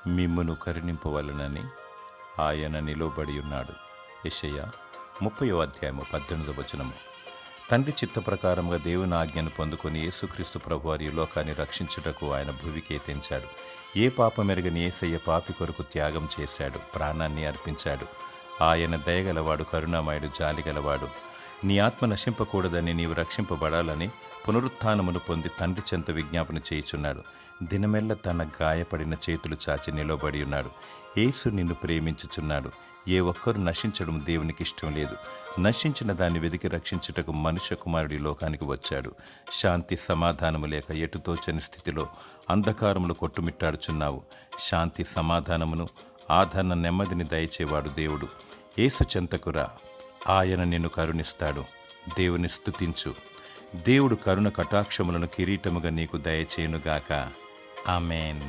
మిమ్మును కరుణింపవలనని ఆయన నిలువబడి ఉన్నాడు. యెషయా 30:18. తండ్రి చిత్త ప్రకారంగా దేవుని ఆజ్ఞను పొందుకొని యేసుక్రీస్తు ప్రభువారి ఈ లోకాన్ని రక్షించుటకు ఆయన భూమికి తెంచాడు. ఏ పాపమెరగని యేసయ్య పాపి కొరకు త్యాగం చేశాడు, ప్రాణాన్ని అర్పించాడు. ఆయన దయగలవాడు, కరుణామయుడు, జాలిగలవాడు. నీ ఆత్మ నశింపకూడదని, నీవు రక్షింపబడాలని పునరుత్థానమును పొంది తండ్రి చెంత విజ్ఞాపన చేయుచున్నాడు. దినమెల్ల తన గాయపడిన చేతులు చాచి నిలబడి ఉన్నాడు. యేసు నిన్ను ప్రేమించుచున్నాడు. ఏ ఒక్కరు నశించడం దేవునికి ఇష్టం లేదు. నశించిన దాన్ని వెదికి రక్షించుటకు మనుష్య కుమారుడి లోకానికి వచ్చాడు. శాంతి సమాధానము లేక ఎటుతోచని స్థితిలో అంధకారములు కొట్టుమిట్టాడుచున్నావు. శాంతి సమాధానమును, ఆదరణ, నెమ్మదిని దయచేవాడు దేవుడు. యేసు చెంతకురా, ఆయన నిన్ను కరుణిస్తాడు. దేవుని స్తుతించు. దేవుడు కరుణ కటాక్షములను కిరీటముగా నీకు దయచేయునుగాక. ఆమేన్.